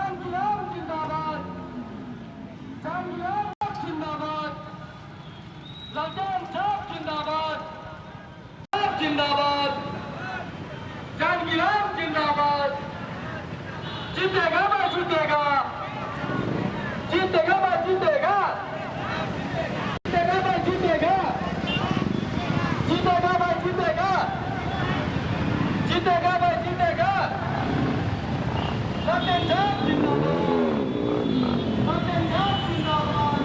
इंकलाब जिंदाबाद, इंकलाब जिंदाबाद, लालटेन साहब जिंदाबाद, जिंदाबाद, इंकलाब जिंदाबाद, जीतेगा भाई जीतेगा, जीतेगा भाई जीतेगा, जीतेगा भाई जीतेगा, जीतेगा भाई जीतेगा, जीतेगा भाई जीतेगा, लालटेन साहब जिंदाबाद, लालटेन साहब जिंदाबाद।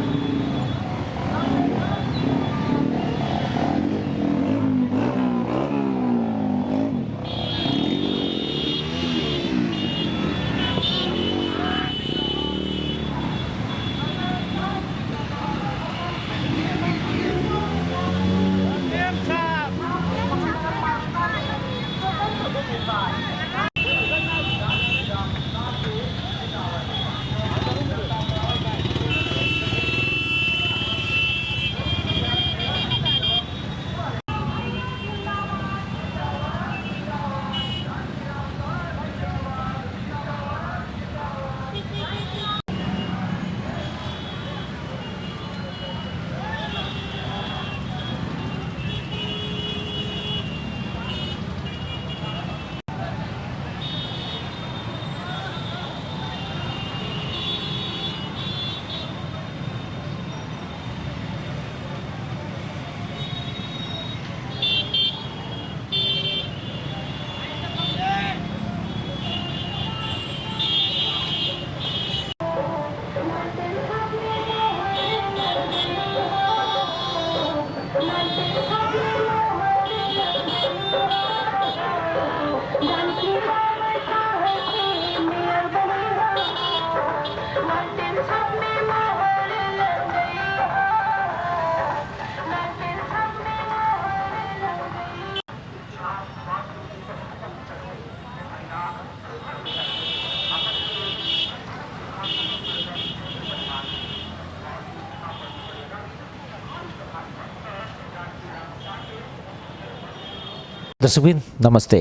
दर्शकबिन नमस्ते।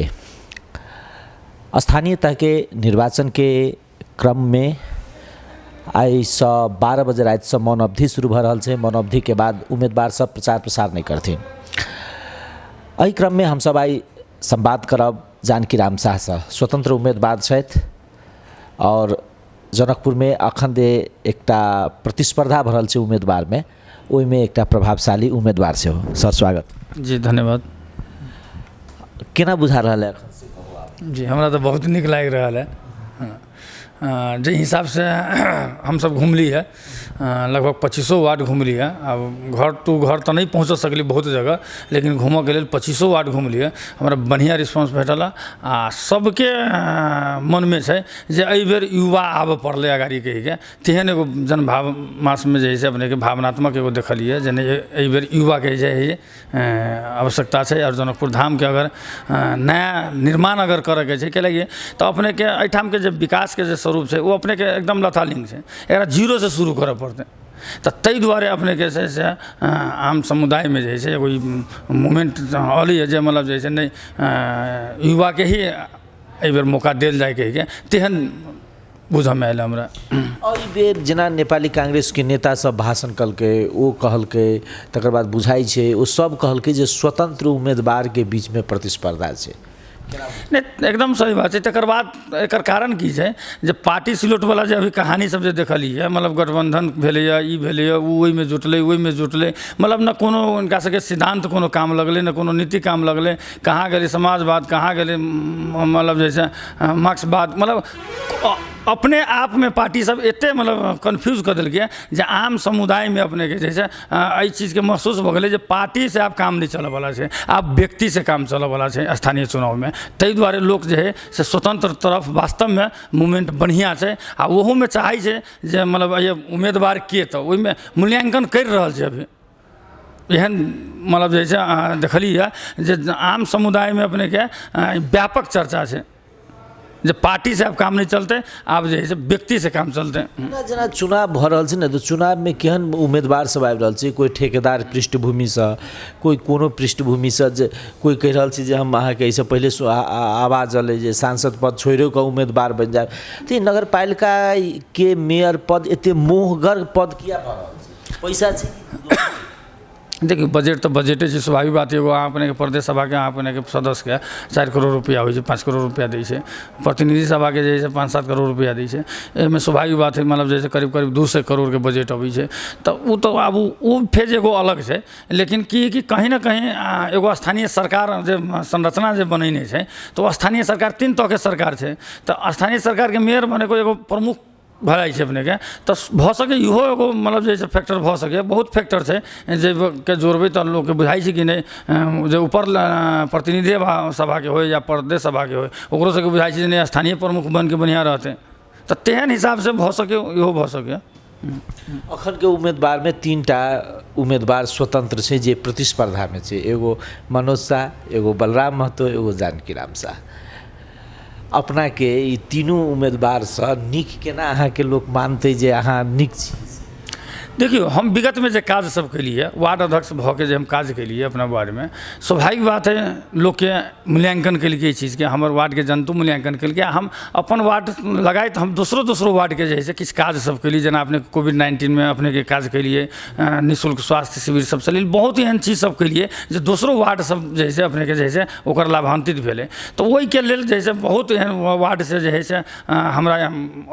स्थानीय तह के निर्वाचन के क्रम में आई 12 बजे रात से मौन अवधि शुरू भ रहा है। मौन अवधि के बाद उम्मीदवार सब प्रचार प्रसार नहीं करते। एहि क्रम में हम सब आई संवाद करब जानकी राम शाह से, स्वतंत्र उम्मीदवार छथि और जनकपुर में अखन एकटा प्रतिस्पर्धा भरल है उम्मीदवार में, ओहि में एकटा प्रभावशाली उम्मीदवार से हो। सर स्वागत। जी धन्यवाद। केना बुझा रहा है? जी हमरा तो बहुत निक लागि रहल है। जे हिसाब से हम सब घूमली है, लगभग 2500 वार्ड घूमली है। अब घर टू घर तो नहीं पहुँच सकली बहुत जगह, लेकिन घूमऽ के लिए 2500 वार्ड घूमली है। हमरा बढ़िया रिस्पांस भेटल आ सबके मन में है जे एहि बेर युवा आबऽ पड़लै अगाड़ी कहिके। तेहन एगो जनभाव मास में जे है अपने के भावनात्मक एगो देखलिए जे एहि बेर युवा के जे है आवश्यकता है। और जनकपुर धाम के अगर नया निर्माण अगर करे के छै लगे तो अपने के एहिठाम के जे विकास के जे स्वरूप है वो अपने के एकदम लथालिंग है, एकरा जीरो से शुरू करऽ पड़तै। तो ताहि दुआरे अपने के से आम समुदाय में जे है एगो मूवमेंट अली है जे मतलब जे नहीं युवा के ही एहि बेर मौका देल जाए कहिके तेहन बुझऽ में आयल हमरा। एहि बेर जेना नेपाली कांग्रेस के नेता सब भाषण कलकै, ओ कहलकै, तकर बाद बुझाइ छै ओ सब कहलकै जे स्वतंत्र उम्मीदवार के बीच में प्रतिस्पर्धा छै। नहीं एकदम सही बात है। तकर बाद एकर कारण की है जे पार्टी सिलोट वाला जे अभी कहानी सब जे देखली है, मतलब गठबंधन भेलैया, ई भेलैया, ओहि में जुटलै, ओहि में जुटलै, मतलब न कोनो उनका सबके सिद्धांत कोनो काम लगलै, न कोनो नीति काम लगलै। कहाँ गेलै समाजवाद, कहाँ गेलै मतलब जैसे मार्क्सवाद, मतलब अपने आप में पार्टी सब एते मतलब कन्फ्यूज कर दिल्कै जे आम समुदाय में अपने के जैसे एहि चीज़ के महसूस हो गए जे पार्टी से आप काम नहीं चलऽ वाला है, आप व्यक्ति से काम चलऽ वाला है स्थानीय चुनाव में। ताहि दुआरे लोग जे है से स्वतंत्र तरफ वास्तव में मूवमेंट बढ़िया है। आ ओहो में चाहे छै जे मतलब ये उम्मीदवार के तो ओहि में मूल्यांकन कर रहल छै अभी एहन मतलब जैसे देखली है जे आम समुदाय में अपने के व्यापक चर्चा है। जब पार्टी से अब काम नहीं चलते, अब जे है से व्यक्ति से काम चलते हैं। ना जेना चुनाव भऽ रहल छै ने, तऽ चुनावमे केहन उम्मीदवार सब आबि रहल छै, कोई ठेकेदार पृष्ठभूमिसँ, कोई कोनो पृष्ठभूमिसँ, जे कोई कहि रहल छै जे हम अहाँके एहिसँ पहिले आवाज अलै जे सांसद पद छोड़िओ कऽ उम्मीदवार बनि जायब। तऽ नगरपालिकाके मेयर पद एतेक मोहगर पद किया भऽ रहल छै? पैसा छै? देखिए बजट तो बजटे छै, स्वाभाविक बात है। एगो अहाँ अपने के प्रदेश सभा के, अहाँ अपने के सदस्य के 4 करोड़ रुपया होइ छै, 5 करोड़ रुपया दै छै। प्रतिनिधि सभा के जे है 5-7 करोड़ रुपया दै छै। एहिमे स्वाभाविक बात है, मतलब जैसे करीब करीब 200 करोड़ के बजट अबै छै। तऽ ओ तऽ आब ओ फेज एगो अलग छै। लेकिन कि कहीं ना कहीं एगो स्थानीय सरकार जे संरचना जे बनैने छै, तऽ स्थानीय सरकार 3 तरह के सरकार छै। तऽ स्थानीय सरकार के मेयर बनेको एगो प्रमुख भऽ जाइ छै अपने के। तऽ भऽ सकै इहो एगो मतलब जे फैक्टर भऽ सकै, बहुत फैक्टर छै जाहिके जोड़बै तऽ लोकके बुझाइ छै कि नहि, जे ऊपर प्रतिनिधि सभा के होइ या प्रदेश सभा के होइ, ओकरो सबके बुझाइ छै जे नहि स्थानीय प्रमुख बनके बढ़िआँ रहतै। तऽ तेहन हिसाब से भऽ सकै, इहो भऽ सकै। अखन के उम्मीदवार में 3टा उम्मीदवार स्वतंत्र छै जे प्रतिस्पर्धा में छै। एगो मनोज शाह, एगो बलराम महतो, एगो जानकी राम शाह। अपना के ई तीनों उम्मीदवार से नीक केना अहाँ के लोग मानते जे अहाँ नीक छी? देखियो हम विगत में जो काज सब केलिए, वार्ड अध्यक्ष भऽ के जे हम काज केलिए अपना वार्ड में, स्वाभाविक बात है लोग के मूल्यांकन केलकै ई चीज़ के, हमर वार्ड के जनतो मूल्यांकन केलकै। हम अपन वार्ड लगाइत हम दोसरो वार्ड के जे है किछु काज सब केलिए, जेना अपने कोविड-19 में अपने के काज केलिए, निःशुल्क स्वास्थ्य शिविर सब चलेलिए, बहुत एहन चीज सब केलिए जे दोसरो वार्ड सब जे है अपने के जे है ओकर लाभान्वित भेलै। तऽ ओहि के लेल जे है बहुत एहन वार्ड से जे है हमरा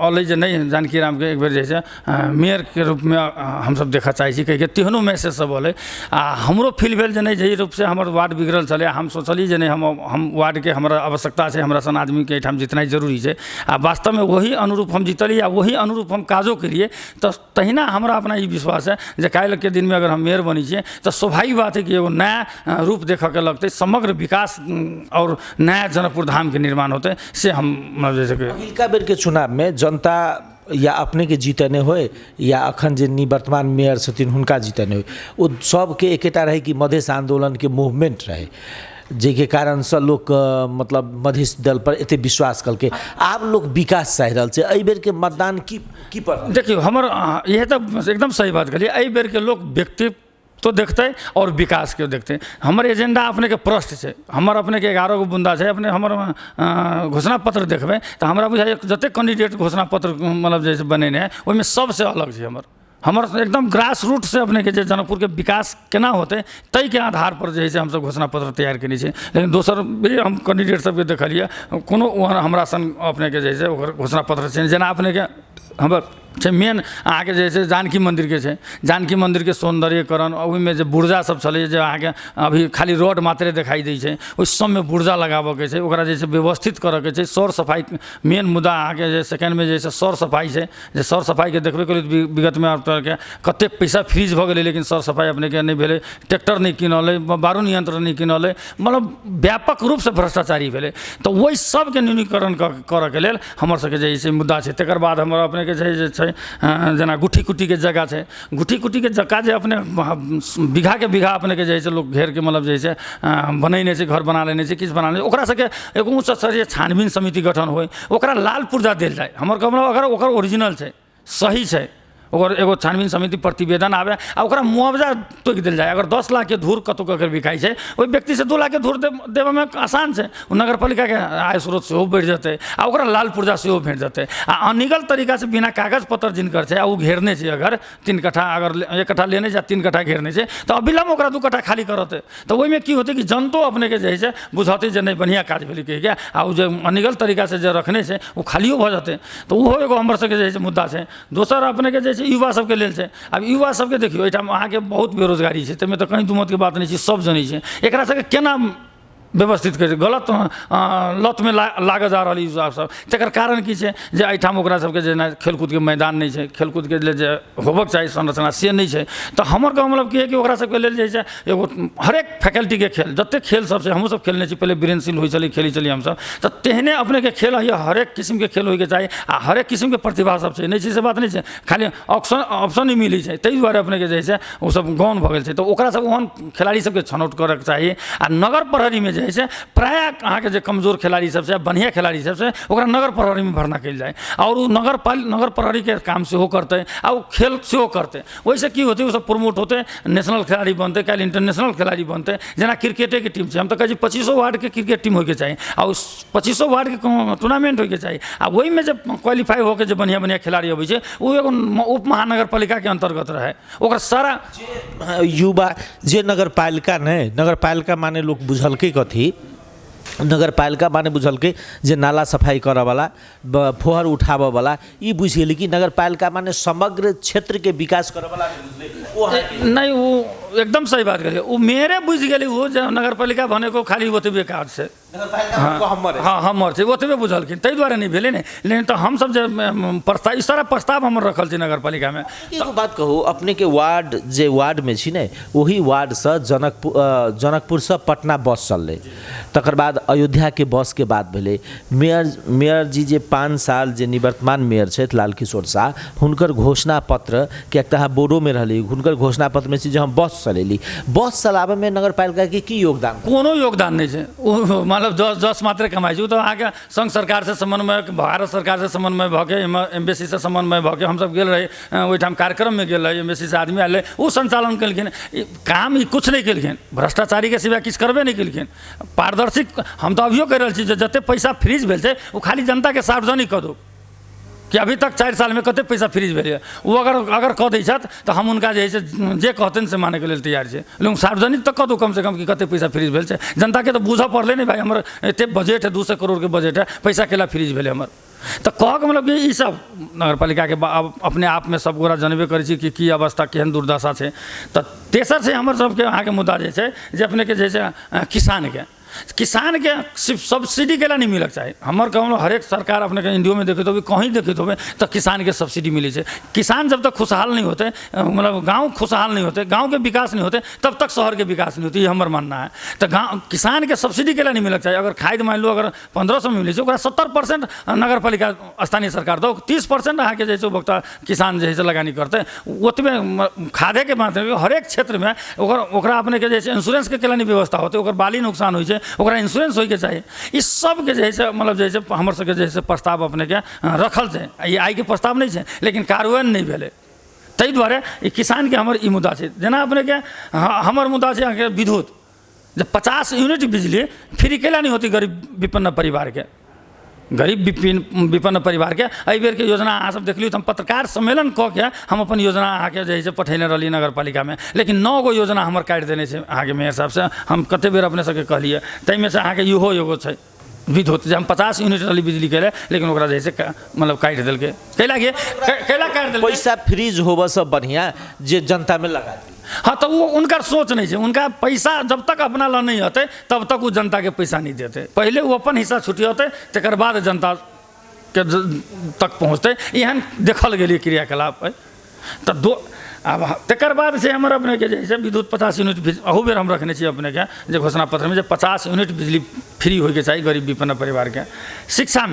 अलै जे नहीं जानकी राम के एक बेर जे है मेयर के रूप में हम सब देखा चाहे छी, कहिके तेहनो मैसेज सब अलै। आ हमरो फील भेल जे नहीं जे रूप से हमर वार्ड बिगड़ल चले। हम सोचली जे नहीं हम वार्ड के हमरा आवश्यकता है, हमरा सन आदमी के एहिठाम जितना जरूरी है। आ वास्तव में वही अनुरूप हम जीतली, आ वही अनुरूप हम काजो केलिए। तो तहिना हमरा अपना ई विश्वास है जे काल्हि के दिन में अगर हम मेयर बनी छिए तो स्वाभाविक बात है कि एगो नया रूप देख के लगते, समग्र विकास और नया जनकपुर धाम के निर्माण होते से हम जैसे पहिलका बेर के चुनाव में जनता या अपने के जीतने होय या अखन जे निवर्तमान मेयर छथिन हुनका जीतने होय, वो सबके एकेटा रहे कि मधेश आंदोलन के मूवमेंट रहे, जेके कारण से लोग मतलब मधेश दल पर एते विश्वास करके आब लोग विकास चाह रहल छै। एहि बेर के मतदान की पर? देखियो हमर यह तो एकदम सही बात कहलिए। एहि बेर के लोग व्यक्ति तो देखते और विकास के देखते। हमर एजेंडा अपने के प्रश्न है, हमर अपने के 11 गो बुंदा है। अपने हमर घोषणा पत्र देखबे तो हमरा बुझाइए जते कैंडिडेट घोषणा पत्र मतलब जैसे बनेने है ओहिमे सबसे अलग है। हमर एकदम ग्रास रूट से अपने के जनकपुर के विकास केना होते तई के आधार पर जे है हम सब घोषणा पत्र तैयार केने छी। लेकिन दोसर भी हम कैंडिडेट सबके देखलिए कोनो हमरा सन अपने के जैसे घोषणा पत्र छै, जेना अपने के हमर मेन अहाँ के जे जानकी मंदिर के छै, जानकी मंदिर के सौंदर्यकरण, ओहिमे जे बुर्जा सब चले जे अहाँ के अभी खाली रोड मात्रे दिखाई दै छै, ओहि सब में बुर्जा लगाबऽ के छै, ओकरा जे व्यवस्थित करऽ के छै। सौर सफाई मेन मुद्दा अहाँ के जे सेकेंड में जे सौर सफाई छै, जे सौर सफाई के देखबे करिए विगत में के कते पैसा फ्रीज भऽ गेलै, लेकिन सौर सफाई अपने के नहीं भेलै। ट्रैक्टर नहीं किनल, बारू नियंत्रण नहीं किनल, मतलब व्यापक रूप से भ्रष्टाचारी भेलै। तो वही सब के न्यूनीकरण करऽ के लेल हमर सबके जे मुद्दा छै। तकर बाद हमर अपने के जे जना गुठी कुटी के जगह है, गुठी कुटी के जगह जे अपने बीघा के बीघा अपने के जैसे लोग घेर के मतलब जैसे बनैने छै, घर बना लेने छै, किछु बना लेने, ओकरा सबके एगो उच्च स्तरीय छानबीन समिति गठन होय, ओकरा लाल पुर्जा देल जाए। हमर मतलब अगर ओकर ओरिजिनल छै, सही छै, ओकर एगो छानबीन समिति प्रतिवेदन आवे आ ओकरा मुआवजा तोकि देल जाए। अगर 10 लाख के धूर कतौ अगर बिकाई छै, ओहि व्यक्ति से 2 लाख के धूर देवे में आसान छै। नगर पालिका के आय स्रोत सेहो बढ़ि जेतै आ ओकरा लाल पुर्जा सेहो भेट जेतै। आ अनिगल तरीका से बिना कागज पत्र जिनकर छै आ ओ घेरने छै, अगर 3 कट्ठा अगर 1 कट्ठा लेने छै 3 कट्ठा घेरने छै, तो अविलंब ओकरा 2 कट्ठा खाली करते। तो ओहिमे की होते कि जनतो अपने के जे है बुझते जे नहीं बढ़िया काज भेलै कहि के, आ ओ जे अनिगल तरीका से जे रखने छै वो खालियो भऽ जेतै। तो ओहो एगो हमर सबके जे मुद्दा छै। दोसर अपने के जे युवा सबके लेल छै। अब युवा सबके देखियो एहिठाम अहाँके बहुत बेरोजगारी छै, ताहिमे तऽ कहीं दुमत के बात नहीं छै, सब जनै छै। एकरा सबके केना व्यवस्थित कर गलत लत में लाग जा रही युवा सब। तकर कारण की छै जे एहिठाम ओकरा सबके जे खेलकूद के मैदान नहीं छै, खेलकूद के लेल जे होबक चाही संरचना से नहीं छै। तो हमर का मतलब की है कि ओकरा सबके लेल जे छै एगो हरेक फैकल्टी के खेल, जते खेल सब छै हमहूँ सब खेलने छी, पहले वीरेंद्र होइ चली खेली चली हम सब। तो तेहने अपने के खेल है, हरेक किस्म के खेल होइके चाही आ हरेक किस्म के प्रतिभा सब छै, नहीं छै से बात नहीं छै, खाली ऑप्शन ही मिली छै। ताहि दुआरे अपने के जे छै वो सब गौन भऽ गेल छै। तो ओकरा सब ओहन खिलाड़ी सबके छनौट करऽ के चाही। आ नगर प्रहरी में जे है से प्राय अहाँ के जे कमजोर खिलाड़ी सब से बढ़िया खिलाड़ी सब से ओकरा नगर प्रहरी में भरना कल जाए और वो नगर प्रहरी के काम सेहो करते आ वो खेल सेहो करते वैसे की होते वो सब प्रमोट होते नेशनल खिलाड़ी बनते कल इंटरनेशनल खिलाड़ी बनते जेना क्रिकेटे के टीम से हम तो कहै 25 वार्ड के क्रिकेट टीम होके चाहिए आ उस 25 वार्ड के टूर्नामेंट होके चाहिए आ वही में जब क्वालिफाई होकर जो बढ़िया बढ़िया खिलाड़ी अबै छै वो एगो उप महानगरपालिका के अंतर्गत रहे ओकर सारा युवा जे नगरपालिका नहीं नगरपालिका माने लोग बुझलकै कथी नगरपालिका माने बुझलकै जे नाला सफाई करवाला फोहर उठाबवाला ई बुझ गेलै कि नगरपालिका माने समग्र क्षेत्र के विकास करवाला नहीं वो एकदम सही बात करिए वो मेरे बुझ गेलै वो जे नगरपालिका भनेको खाली ओतबे काज छै हाँ हमर छै ओतबे बुझलखिन ताहि दुआरे नहीं भेलै ने लेकिन तो हम सब जे प्रस्ताव इस तरह प्रस्ताव हमर रखल छै नगरपालिका में एगो बात कहू अपने के वार्ड जे वार्ड में छी ने वही वार्ड से जनकपुर से पटना बस चललै तकर बाद अयोध्या के बस के बात भेलै मेयर जी जे 5 साल जे निवर्तमान मेयर छथि लालकिशोर शाह हुनकर घोषणा पत्र के एकटा बोर्डो में रहलै हुनकर घोषणा पत्र में जे हम बस चलेली बस चलाबे में नगरपालिका के की योगदान कोनो योगदान नहीं छै मतलब 10 मात्रे कमाई छै तो अहाँके संघ सरकार से समन्वय भारत सरकार से समन्वय भऽ एम्बेसी से समन्वय भऽ हमसब गेल रही ओहिठाम कार्यक्रम में गेल रही एम्बेसी से आदमी आयल वो संचालन केलखिन काम ही कुछ नहीं केलखिन भ्रष्टाचारी के सिवा किछु करबे नहीं केलखिन पारदर्शी हम तो अभियो कहि रहल छी जते पैसा फ्रीज भेल छै वो खाली जनता के सार्वजनिक कऽ दो कि अभी तक 4 साल में कते पैसा फ्रीज भेलै वो अगर कह दै छथि तो हम उनका जे है से जे कहतनि से माने के लेल तैयार छै लेकिन सार्वजनिक तक कह दो कम से कम कि कते पैसा फ्रीज भेल छै जनता के तो बुझऽ पड़लै नहीं भाई हमर एते बजट है 200 करोड़ के बजट है पैसा केला फ्रीज भेलै हमर तो कह के मतलब कि ई सब नगरपालिका के अपने आप में सब गोरा जानबे करै छी कि की अवस्था केहन दुर्दशा छै तो तेसर से हमर सबके अहाँके मुद्दा जे छै जे अपने के जे छै किसान के सिर्फ सब्सिडी के नहीं मिलक चाहिए हमार कहूँ हरेक सरकार अपने के इंडिया में देखे तो कहीं देखे तो किसान के सब्सिडी मिले छै किसान जब तक खुशहाल नहीं होते मतलब गांव खुशहाल नहीं होते गांव के विकास नहीं होते तब तक शहर के विकास नहीं होती ये हमार मानना है तो गाँव किसान के सब्सिडी के नहीं मिलक चाहिए अगर खाद मान लो अगर 1500 में मिले 70% नगरपालिका स्थानीय सरकार दो 30% अहाँ के जैसे उपभोक्ता किसान जैसे लगानी करते ओतबे खादे के माध्यम हरेक क्षेत्र में ओकरा अपने के जैसे इंश्योरेंस के नहीं व्यवस्था होते ओकर बाली नुकसान हो ओकरा इंश्योरेंस होइके चाहिए इस सब के जैसे मतलब जैसे हमर सबके जैसे प्रस्ताव अपने के रखल छै ये आइ के प्रस्ताव नहीं छै लेकिन कार्यान्वयन नहीं भेलै ताहि दुआरे किसान के हमर ई मुद्दा छै जेना अपने के हमर मुद्दा छै अहाँके विद्युत जब 50 यूनिट बिजली फ्री केला नहीं होती गरीब विपन्न परिवार के गरीब विपन्न परिवार के एहि बेर के योजना अहाँ सब देखलिए तो हम पत्रकार सम्मेलन कऽ के हम अपन योजना अहाँ के जे पठेने रही नगरपालिका में लेकिन 9 गो योजना हमर काटि देने छै अहाँ के मेयर साहब से हम कते बेर अपने सबके कहलिए ताहिमे से अहाँ के इहो एगो छै विद्युत जे हम 50 यूनिट रही बिजली के लेकिन ओकरा जैसे मतलब काटि देलकै कैला काटि देलकै पैसा फ्रीज होबऽ से बढ़िया जे जनता में लगा दी हाँ तो वो उनका सोच नहीं है उनका पैसा जब तक अपना ला नहीं होते तब तक वो जनता के पैसा नहीं देते पहले वो अपन हिस्सा छुट्टी होते तकर बाद जनता के तक पहुँचते एहन देखल गेलिए क्रियाकलाप है तो दो अब तकर बाद से हमारे अपने के जैसे विद्युत 50 यूनिट अहू बेर हम रखने अपने के जो घोषणा पत्र में 50 यूनिट बिजली फ्री होके चाहिए गरीब विपन्न परिवार के शिक्षा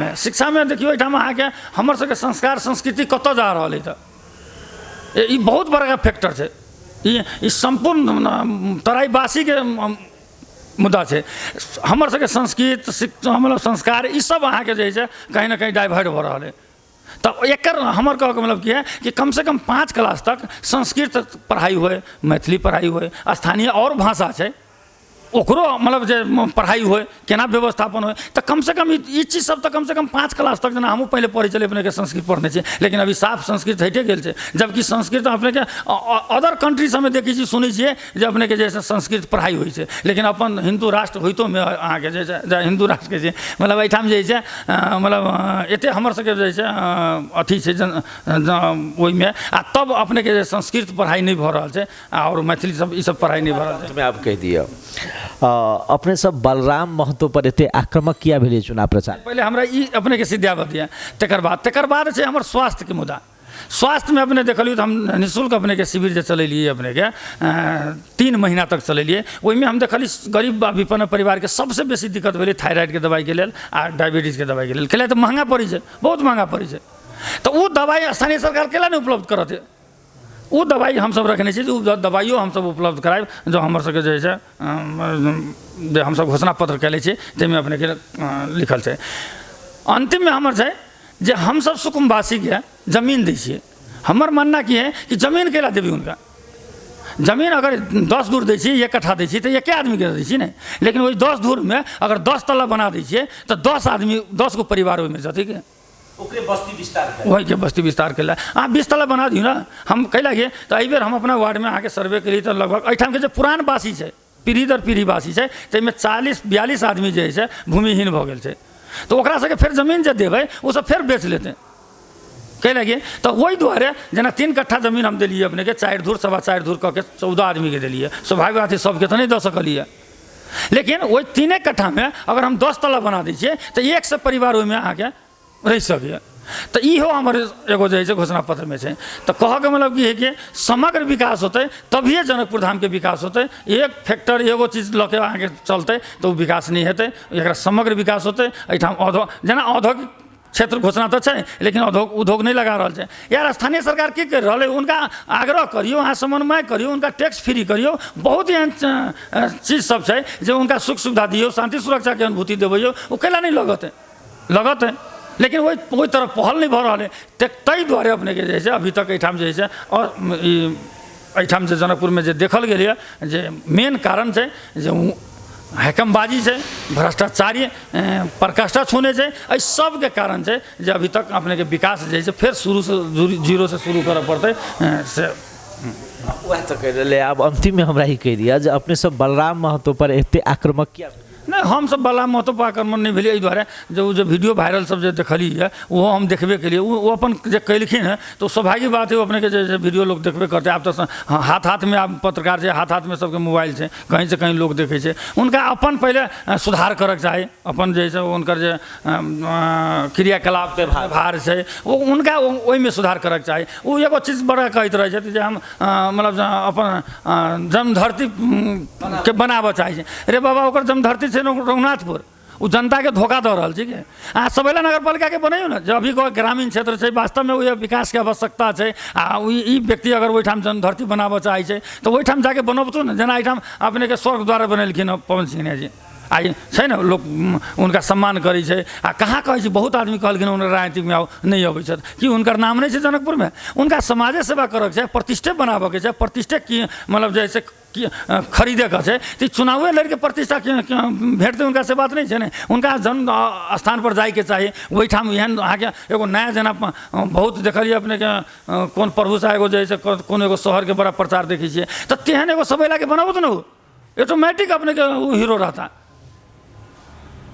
में देखियो एहिठाम अहाँके हमर सबके संस्कार संस्कृति कतऽ जा रहल है तो ये बहुत बड़का फैक्टर है ये संपूर्ण तराईवासी के मुद्दा छै हमर सबके संस्कृत मतलब संस्कार ई सब अहाँके जे छै कहीं ना कहीं डाइवर्ट भऽ रहल है तो एक हमर कह के मतलब की है कि कम से कम 5 क्लास तक संस्कृत पढ़ाई हुए मैथिली पढ़ाई हुए स्थानीय और भाषा छै ओकरो मतलब जे पढ़ाई होय केना व्यवस्थापन होय तो कम से कम ई चीज सब तो कम से कम 5 क्लास तक जेना हमहूँ पहले पढ़े चले अपने के संस्कृत पढ़ने छी लेकिन अभी साफ संस्कृत हटे गेल छै जबकि संस्कृत अपने के अदर कंट्री सब में देखै छी सुनै छियै जे अपने के जैसे संस्कृत पढ़ाई होइ छै लेकिन अपन हिंदू राष्ट्र होइतो में अहाँ के जे हिंदू राष्ट्र के छै मतलब एहिठाम जे छै मतलब एते हमर सबके जे छै अथी छै ओहिमे आ तब अपने के संस्कृत पढ़ाई नहीं भऽ रहल छै और मैथिली सब ई सब पढ़ाई नहीं भऽ रहल छै मैं आप कह दिया अपने सब बलराम महतो पर एते आक्रमक किया भेलै चुनाव प्रचार पहले हमरा ई अपने के सिद्ध्या बतिया तकर बाद छै हमर स्वास्थ्य के मुद्दा स्वास्थ्य में अपने देखलिए तो हम निःशुल्क अपने के शिविर जो चलेलिए अपने के 3 महीना तक चलेलिए ओहिमे हम देखलिए गरीब विपन्न परिवार के सबसे बेसी दिक्कत भेलै थायराइड के दवाई के लेल आ डायबिटीज के दवाई के लेल कैला तो महंगा पड़ी छै बहुत महंगा पड़ी छै तो वो दवाई स्थानीय सरकार कैला नहीं उपलब्ध करत है वो दवाई हम सब रखने छी, वो दवाइयो हम सब उपलब्ध कराएब जो हमर सबके जे छै जे हम सब घोषणा पत्र कैले छी जाहिमे अपने के लिखल छै। अंतिम में हमर छै जे हम सब सुकुम्बासी के जमीन दै छियै। हमर मानना की है कि जमीन केला देबी उनका, जमीन अगर 10 धूर दै छी, 1 कट्ठा दै छी तो एके आदमी के दै छी ने, लेकिन वही 10 धूर में अगर 10 तल्ला बना दै छियै तो 10 आदमी 10 गो परिवार ओहिमे जति के ओकरे बस्ती विस्तार वही के बस्ती विस्तार के लिए 20 तल्ला बना दियो ना। हम कैला गे तो एहि बेर हम अपना वार्ड में आके सर्वे के लिए तो लगभग एहिठाम के जो पुरान वासी छै, पीढ़ी दर पीढ़ी वासी छै, ताहिमे 40-42 आदमी जे छै भूमिहीन भऽ गेल छै, तो ओकरा सबके फेर जमीन जे देबै ओ सब फेर बेच लेतै। कह लगे तो वही दुआरे जेना 3 कट्ठा जमीन हम दिलिए अपने के 4 धूर 4.25 धूर कह के 14 आदमी के दिलिए, स्वाभाविक बात है सबके तो नहीं दे सकलिए, लेकिन वही 3 कट्ठा में अगर हम 10 तल्ला बना दी तो 100 परिवार ओहिमे आके रह सके। तो इहो हमारे एगो जे घोषणा पत्र में है। तो कह के मतलब की है कि समग्र विकास होते तभिए जनकपुर धाम के विकास होते। एक फैक्टर एगो चीज लऽ के आगे चलते तो विकास नहीं हेतै, एकरा समग्र विकास होते। एहिठाम जेना औद्योगिक क्षेत्र घोषणा तो है लेकिन उद्योग नहीं लगा रहा है। यार स्थानीय सरकार की कर रहा है, उनका आग्रह करियो, अहाँ समन्वय करियो, उनका टैक्स फ्री करियो, बहुत एहन चीज सब है जो उनका सुख सुविधा दियो, शांति सुरक्षा के अनुभूति देवैयो, वो कैला नहीं लगत है लेकिन वही तरफ पहल नहीं भऽ रहा है। ताहि दुआरे अपने के जे अभी तक एहिठाम जे है और एहिठाम जे जनकपुर में जे देखल गेल जे मेन कारण है जे हैकमबाजी है, भ्रष्टाचारी प्रकाष्ठा छूने से एहि सब के कारण है जे अभी तक अपने के विकास जे फिर शुरू से जीरो से शुरू करऽ पड़ते से। वह तो कह रहे अब अंतिम में हमरा ही कह दिया जे अपने सब बलराम महतो पर एते आक्रामक किया नहीं, हम सब बलराम महतो पर आक्रमण नहीं भेलिए। एहि दुआरे जो वीडियो वायरल सब जो देखली है वो हम देखबे के लिए वो अपन जे कैलखिन है तो स्वाभाविक बात है वो अपने के जे वीडियो लोग देखबे करते। आप तो हाथ में आप पत्रकार है, हाथ में सबके मोबाइल है, कहीं से कहीं लोग देखे छै। उनका अपन पहले सुधार करक चाही, अपन जैसे उनकर जे क्रियाकलाप व्यवहार है वो उनका ओहिमे सुधार करक चाही। वो एगो चीज बड़ा कहते रहे छै जे हम मतलब अपन जन्मधरती के बनाबऽ चाही। रे बाबा ओकर जन्मधरती रघुनाथपुर वो जनता के धोखा दे रहा, ठीक है। अहाँ सबैला नगर पालिका के बनैयो ना, जो अभी कोई ग्रामीण क्षेत्र है वास्तव में वो विकास के आवश्यकता है। ई व्यक्ति अगर वहीठाम जनधरती बनाबऽ चाहे छै तो वहीठाम जाके बनबतू ना, जेना एहिठाम अपने के स्वर्ग द्वारा बनेलखिन पवन सिंह जी आई छै ना, लोग उनका सम्मान करै छै। आ कहाँ कहै छै बहुत आदमी कहलखिन उनका राजनीतिक में नहीं अबै छथि कि उनकर नाम नहीं छै जनकपुर में। उनका समाजे सेवा करक छै, प्रतिष्ठे बनाबऽ के छै, प्रतिष्ठे की मतलब जैसे खरीदे का है तो चुनावे लड़ के प्रतिष्ठा भेटते उनका से बात नहीं है ना। उनका जन्म स्थान पर जाए के चाहिए, वही ठाम एहन अहाँके एगो नया जना बहुत देखलिए अपने के कौन प्रभु साहब एगो जैसे कौन एगो शहर के बड़ा प्रचार देखी छे तो तेहन एगो सब के बनाबो तो ना ऑटोमेटिक अपने के हीरो रहता।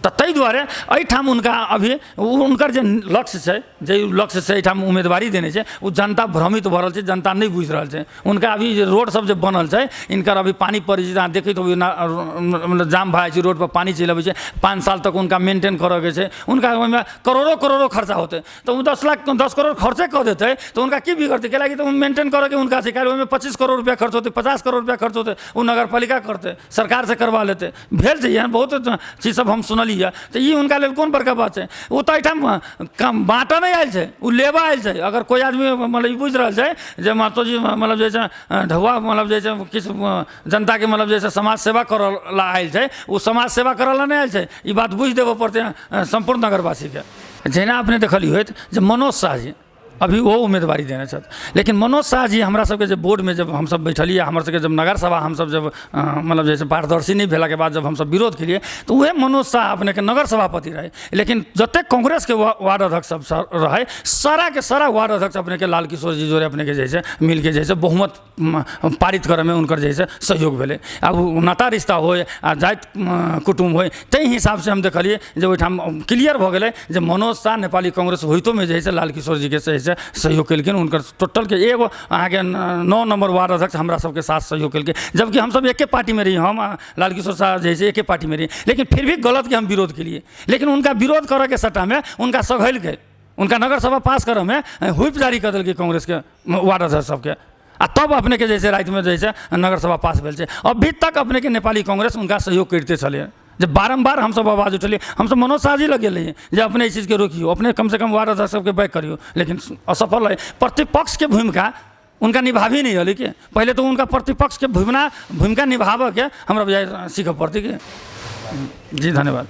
तो तई दुआरे एहिठाम उनका अभी उनकर जे लक्ष्य है जे लक्ष्य से एहिठाम उम्मीदवारी देने से वो जनता भ्रमित भ रहा है, जनता नहीं बुझ रहा है। उनका अभी जे रोड सब जे बनल है इनकर अभी पानी पड़े अहाँ देखिए तो मतलब जाम भए छै, रोड पर पानी चलि अबै छै। 5 साल तक उनका मेंटेन करऽ के छै, उनका ओहिमे करोड़ों खर्चा होते तो 10 करोड़ खर्चे कऽ देते तो उनका की बिगड़ते क्या लगी तो मेंटेन करऽ के उनका छै। काल्हि ओहिमे 25 करोड़ रुपया खर्च होते, 50 करोड़ रुपया खर्च होते, वो नगर पालिका करते, सरकार से करवा लेते। भेल छै यहाँ बहुत चीज सब हम सुनलिए तो ये उनका लेल कोन बड़का बात है। वो तो एहिठाम बाँटऽ नहीं आयल छै, वो लेबऽ आयल छै। अगर कोई आदमी मतलब बुझ रहा है जे महतो जी मतलब जैसे ढौआ मतलब जैसे किस जनता के मतलब जैसे समाज सेवा करऽ ला आयल छै, वो समाज सेवा करऽ ला नहीं आयल छै। ये बात बुझ देबऽ पड़ते संपूर्ण नगरवासी के। जेना अपने देखली होत जे मनोज शाह जी अभी वो उम्मीदवारी देने छथि, लेकिन मनोज शाह जी हमरा सबके जब बोर्ड में जब हम सब बैठलिए, हमर सबके जब नगर सभा हम सब जब मतलब जैसे पारदर्शी नहीं भेला के बाद जब हम सब विरोध केलिए तो वह मनोज शाह अपने के नगर सभापति रहे। लेकिन जते कांग्रेस के वार्ड अध्यक्ष सब रहे सारा के सारा वार्ड अध्यक्ष अपने के लाल किशोर जी जोरे अपने के जैसे मिल के जैसे बहुमत पारित करे में उनकर जैसे सहयोग भेले। अब नाता रिश्ता हो आ जात कुटुम्ब हो ताहि हिसाब से हम देखलिए जे ओहिठाम क्लियर भ गेलै जे मनोज शाह नेपाली कांग्रेस होइतो में जैसे लाल किशोर जी के सहयोग केलखिन। उनकर टोटल के एगो अहाँके 9 नंबर वार्ड अध्यक्ष हमरा सबके साथ सहयोग केलकै, जबकि हम सब एके पार्टी में रही, हम लाल किशोर शाह जैसे एके पार्टी में रही, लेकिन फिर भी गलत के हम विरोध के लिए। लेकिन उनका विरोध करे के सट्टा में उनका सघैल के उनका नगर सभा पास करे में हुइप जारी कर देलकै कांग्रेस के वार्ड अध्यक्ष सबके। आ तब अपने के जैसे रात में जैसे नगर सभा पास भेल छै। अभी तक अपने के नेपाली कांग्रेस उनका सहयोग करते चले। जब बारंबार हम सब आवाज उठलिए, हम सब मनोज शाह जी लगे रहिए जे अपने इस चीज़ के रोकियो, अपने कम से कम वार्ड अध्यक्ष सबके बैक करियो, लेकिन असफल है। प्रतिपक्ष के भूमिका उनका निभावी नहीं होली के पहले तो उनका प्रतिपक्ष के भूमिका निभावे के हमरा बुझाइ सीखे पड़ती के। जी धन्यवाद।